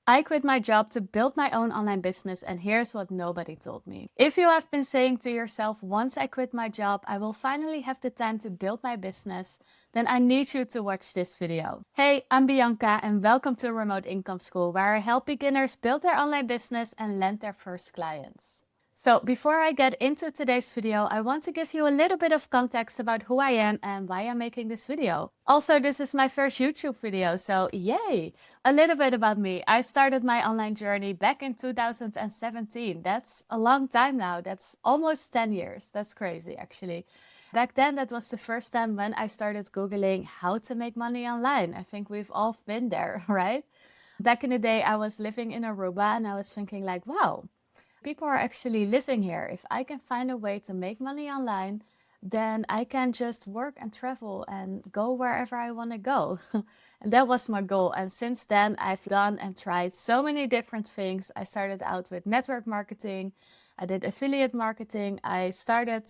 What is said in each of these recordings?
I quit my job to build my own online business, and here's what nobody told me. If you have been saying to yourself, once I quit my job, I will finally have the time to build my business, then I need you to watch this video. Hey, I'm Bianca, and welcome to Remote Income School, where I help beginners build their online business and land their first clients. So before I get into today's video, I want to give you a little bit of context about who I am and why I'm making this video. Also, this is my first YouTube video, so yay! A little bit about me. I started my online journey back in 2017. That's a long time now. That's almost 10 years. That's crazy, actually. Back then, that was the first time when I started Googling how to make money online. I think we've all been there, right? Back in the day, I was living in Aruba and I was thinking like, wow, people are actually living here. If I can find a way to make money online, then I can just work and travel and go wherever I want to go. And that was my goal. And since then, I've done and tried so many different things. I started out with network marketing. I did affiliate marketing. I started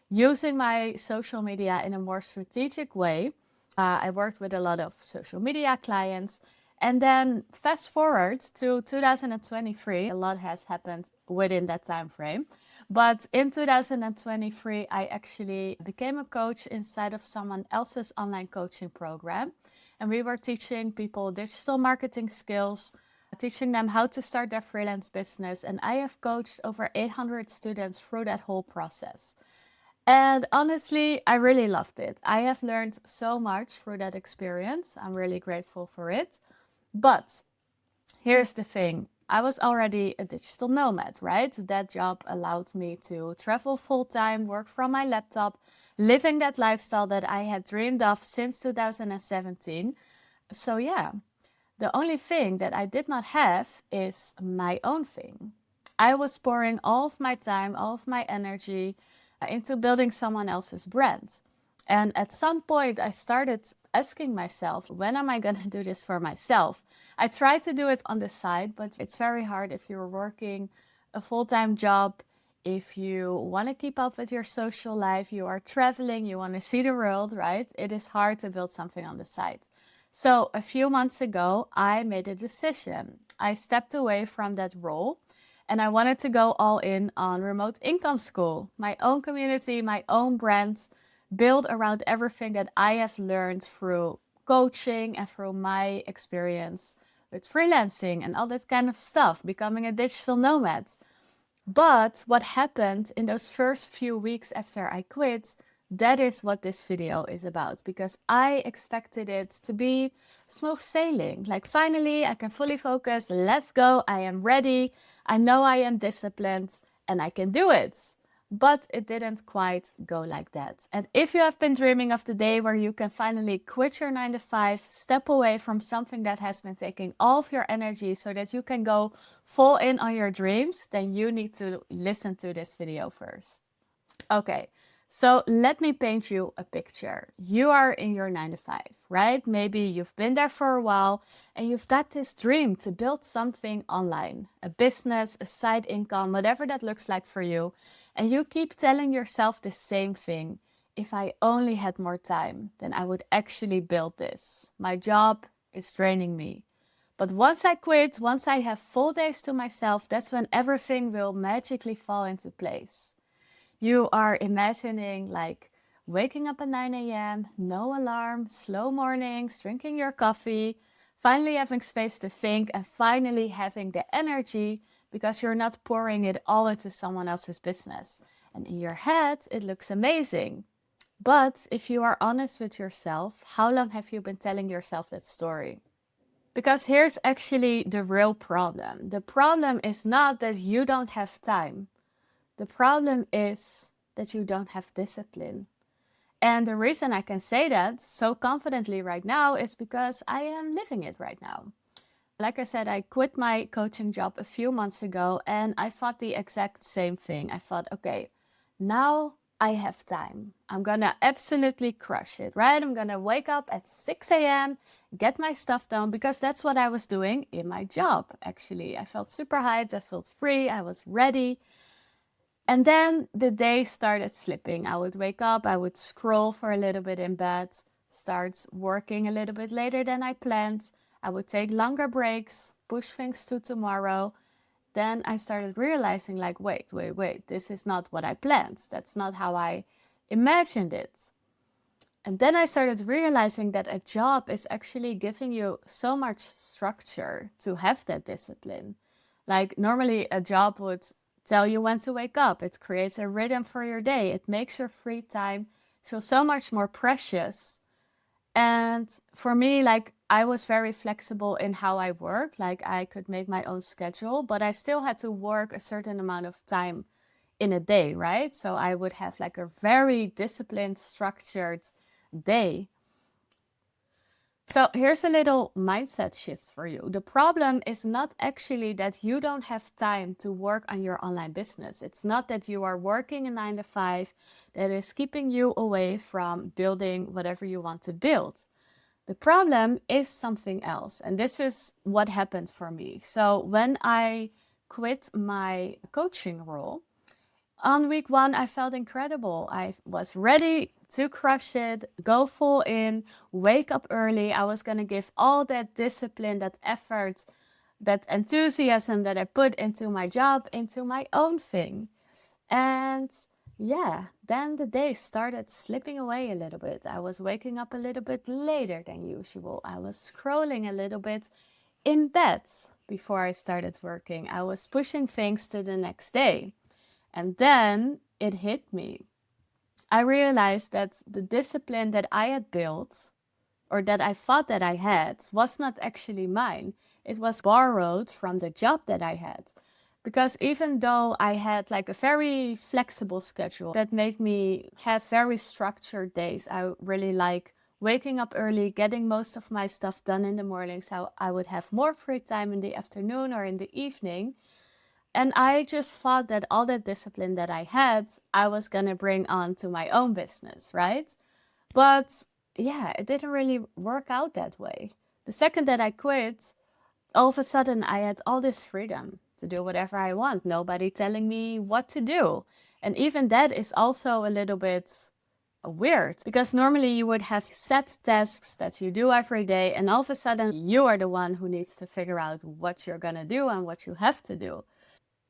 using my social media in a more strategic way. I worked with a lot of social media clients. And then fast forward to 2023, a lot has happened within that time frame. But in 2023, I actually became a coach inside of someone else's online coaching program. And we were teaching people digital marketing skills, teaching them how to start their freelance business. And I have coached over 800 students through that whole process. And honestly, I really loved it. I have learned so much through that experience. I'm really grateful for it. But here's the thing. I was already a digital nomad, right? That job allowed me to travel full time, work from my laptop, living that lifestyle that I had dreamed of since 2017. So yeah, the only thing that I did not have is my own thing. I was pouring all of my time, all of my energy into building someone else's brand. And at some point, I started asking myself, when am I going to do this for myself? I try to do it on the side, but it's very hard if you're working a full-time job. If you want to keep up with your social life, you are traveling, you want to see the world, right? It is hard to build something on the side. So a few months ago, I made a decision. I stepped away from that role and I wanted to go all in on Remote Income School, my own community, my own brand, build around everything that I have learned through coaching and through my experience with freelancing and all that kind of stuff, becoming a digital nomad. But what happened in those first few weeks after I quit, that is what this video is about, because I expected it to be smooth sailing. Like, finally, I can fully focus. Let's go. I am ready. I know I am disciplined and I can do it. But it didn't quite go like that. And if you have been dreaming of the day where you can finally quit your 9 to 5, step away from something that has been taking all of your energy so that you can go full in on your dreams, then you need to listen to this video first. Okay, so let me paint you a picture. You are in your 9 to 5, right? Maybe you've been there for a while and you've got this dream to build something online, a business, a side income, whatever that looks like for you. And you keep telling yourself the same thing. If I only had more time, then I would actually build this. My job is draining me. But once I quit, once I have full days to myself, that's when everything will magically fall into place. You are imagining like waking up at 9 a.m., no alarm, slow mornings, drinking your coffee, finally having space to think, and finally having the energy because you're not pouring it all into someone else's business. And in your head, it looks amazing. But if you are honest with yourself, how long have you been telling yourself that story? Because here's actually the real problem. The problem is not that you don't have time. The problem is that you don't have discipline. And the reason I can say that so confidently right now is because I am living it right now. Like I said, I quit my coaching job a few months ago and I thought the exact same thing. I thought, okay, now I have time. I'm gonna absolutely crush it, right? I'm gonna wake up at 6 a.m., get my stuff done, because that's what I was doing in my job, actually. I felt super hyped, I felt free, I was ready. And then the day started slipping. I would wake up, I would scroll for a little bit in bed, start working a little bit later than I planned. I would take longer breaks, push things to tomorrow, then I started realizing like, wait, this is not what I planned. That's not how I imagined it. And then I started realizing that a job is actually giving you so much structure to have that discipline. Like normally a job would tell you when to wake up. It creates a rhythm for your day. It makes your free time feel so much more precious. And for me, like I was very flexible in how I worked. Like I could make my own schedule, but I still had to work a certain amount of time in a day, right? So I would have like a very disciplined, structured day. So here's a little mindset shift for you. The problem is not actually that you don't have time to work on your online business. It's not that you are working a 9 to 5 that is keeping you away from building whatever you want to build. The problem is something else. And this is what happened for me. So when I quit my coaching role, on week 1, I felt incredible. I was ready to crush it, go full in, wake up early. I was going to give all that discipline, that effort, that enthusiasm that I put into my job, into my own thing. And yeah, then the day started slipping away a little bit. I was waking up a little bit later than usual. I was scrolling a little bit in bed before I started working. I was pushing things to the next day. And then it hit me. I realized that the discipline that I had built, or that I thought that I had, was not actually mine. It was borrowed from the job that I had. Because even though I had like a very flexible schedule that made me have very structured days, I really like waking up early, getting most of my stuff done in the morning, so I would have more free time in the afternoon or in the evening. And I just thought that all that discipline that I had, I was going to bring on to my own business, right? But yeah, it didn't really work out that way. The second that I quit, all of a sudden I had all this freedom to do whatever I want, nobody telling me what to do. And even that is also a little bit weird because normally you would have set tasks that you do every day, and all of a sudden you are the one who needs to figure out what you're going to do and what you have to do.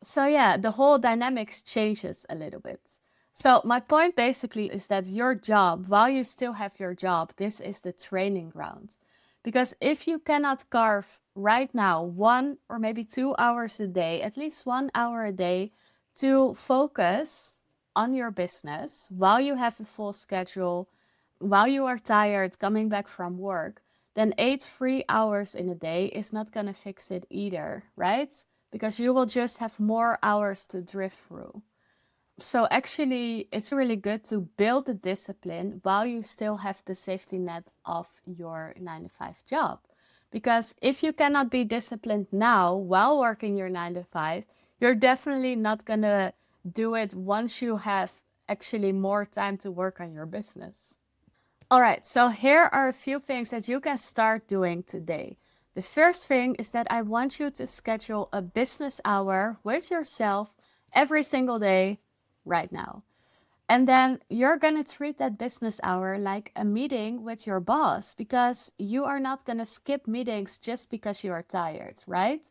So yeah, the whole dynamics changes a little bit. So my point basically is that your job, while you still have your job, this is the training ground. Because if you cannot carve right now 1 or maybe 2 hours a day, at least 1 hour a day, to focus on your business while you have a full schedule, while you are tired coming back from work, then 8 free hours in a day is not going to fix it either, right? Because you will just have more hours to drift through. So actually, it's really good to build the discipline while you still have the safety net of your 9 to 5 job. Because if you cannot be disciplined now while working your 9 to 5, you're definitely not going to do it once you have actually more time to work on your business. All right, so here are a few things that you can start doing today. The first thing is that I want you to schedule a business hour with yourself every single day right now. And then you're going to treat that business hour like a meeting with your boss, because you are not going to skip meetings just because you are tired, right?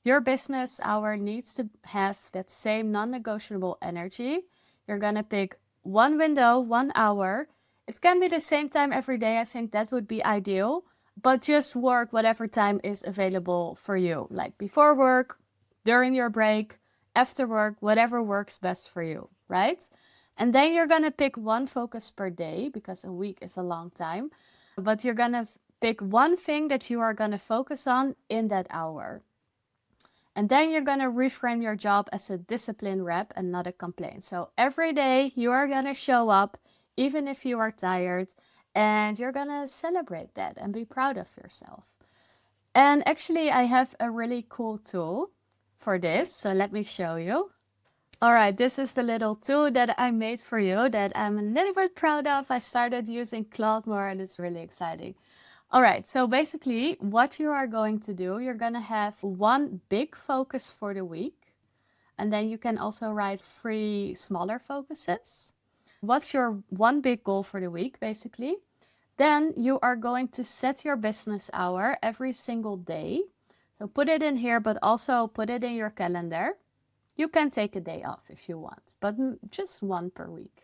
Your business hour needs to have that same non-negotiable energy. You're going to pick one window, 1 hour. It can be the same time every day. I think that would be ideal, but just work whatever time is available for you, like before work, during your break, after work, whatever works best for you, right? And then you're going to pick one focus per day, because a week is a long time. But you're going to pick one thing that you are going to focus on in that hour. And then you're going to reframe your job as a discipline rep and not a complaint. So every day you are going to show up, even if you are tired, and you're going to celebrate that and be proud of yourself. And actually, I have a really cool tool for this. So let me show you. All right, this is the little tool that I made for you that I'm a little bit proud of. I started using Claude more and it's really exciting. All right, so basically what you are going to do, you're going to have one big focus for the week. And then you can also write 3 smaller focuses. What's your one big goal for the week, basically? Then you are going to set your business hour every single day. So put it in here, but also put it in your calendar. You can take a day off if you want, but just one per week.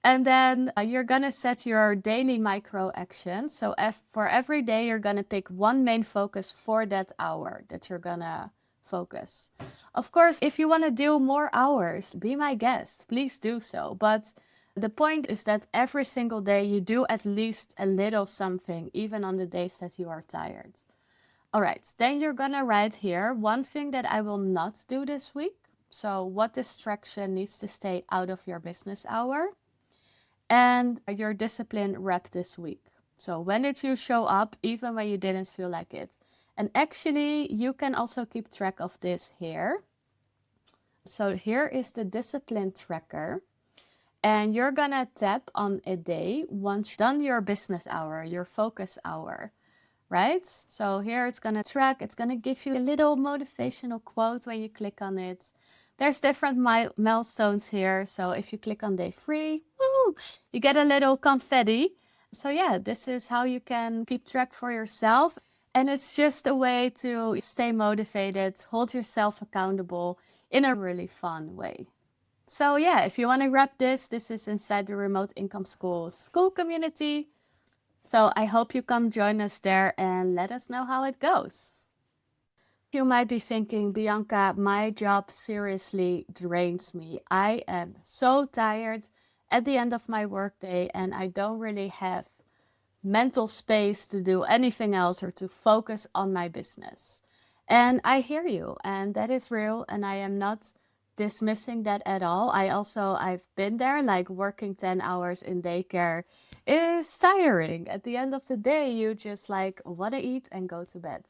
And then you're going to set your daily micro actions. So for every day, you're going to pick one main focus for that hour that you're going to focus. Of course, if you want to do more hours, be my guest, please do so. But the point is that every single day you do at least a little something, even on the days that you are tired. All right, then you're going to write here one thing that I will not do this week. So what distraction needs to stay out of your business hour? And your discipline rep this week. So when did you show up even when you didn't feel like it? And actually, you can also keep track of this here. So here is the discipline tracker. And you're gonna tap on a day once you've done your business hour, your focus hour, right? So here it's gonna track, it's gonna give you a little motivational quote when you click on it. There's different milestones here. So if you click on day 3, woo, you get a little confetti. So yeah, this is how you can keep track for yourself. And it's just a way to stay motivated, hold yourself accountable in a really fun way. So yeah, if you want to grab this is inside the Remote Income School community. So I hope you come join us there and let us know how it goes. You might be thinking, Bianca, my job seriously drains me. I am so tired at the end of my workday and I don't really have mental space to do anything else or to focus on my business. And I hear you, and that is real, and I am not dismissing that at all. I've been there, like working 10 hours in daycare is tiring. At the end of the day, you just like want to eat and go to bed.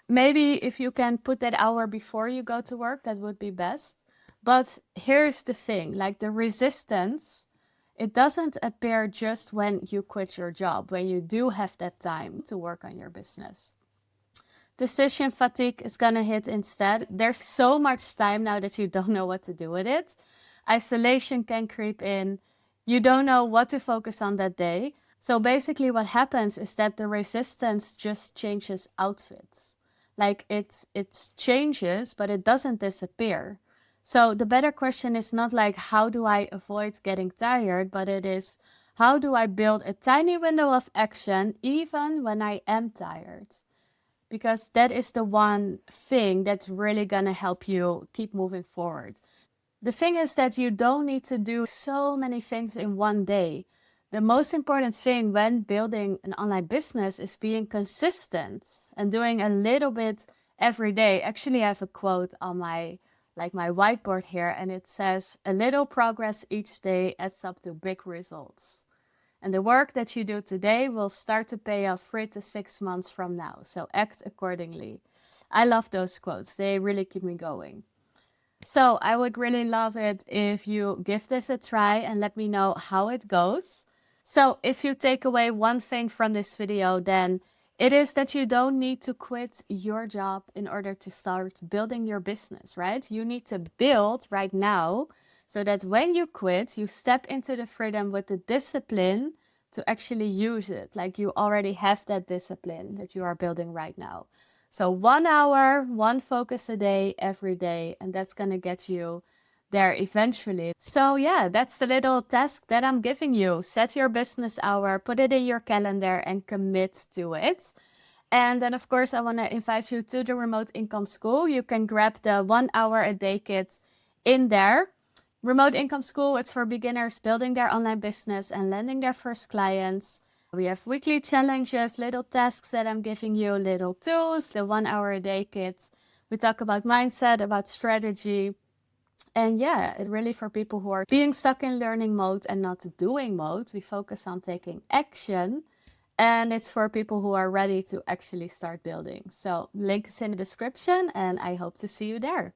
Maybe if you can put that hour before you go to work, that would be best. But here's the thing, like the resistance, it doesn't appear just when you quit your job, when you do have that time to work on your business. Decision fatigue is going to hit instead. There's so much time now that you don't know what to do with it. Isolation can creep in. You don't know what to focus on that day. So basically what happens is that the resistance just changes outfits. Like it changes, but it doesn't disappear. So the better question is not like, how do I avoid getting tired? But it is, how do I build a tiny window of action even when I am tired? Because that is the one thing that's really going to help you keep moving forward. The thing is that you don't need to do so many things in one day. The most important thing when building an online business is being consistent and doing a little bit every day. Actually, I have a quote on my whiteboard here, and it says, "A little progress each day adds up to big results. And the work that you do today will start to pay off 3 to 6 months from now. So act accordingly." I love those quotes. They really keep me going. So I would really love it if you give this a try and let me know how it goes. So if you take away one thing from this video, then it is that you don't need to quit your job in order to start building your business, right? You need to build right now so that when you quit, you step into the freedom with the discipline to actually use it. Like you already have that discipline that you are building right now. So 1 hour, one focus a day, every day, and that's going to get you there eventually. So yeah, that's the little task that I'm giving you. Set your business hour, put it in your calendar and commit to it. And then of course, I want to invite you to the Remote Income School. You can grab the 1 hour a day kit in there. Remote Income School, it's for beginners building their online business and landing their first clients. We have weekly challenges, little tasks that I'm giving you, little tools, the 1 hour a day kit. We talk about mindset, about strategy. And yeah, it's really for people who are being stuck in learning mode and not doing mode. We focus on taking action. And it's for people who are ready to actually start building. So link is in the description and I hope to see you there.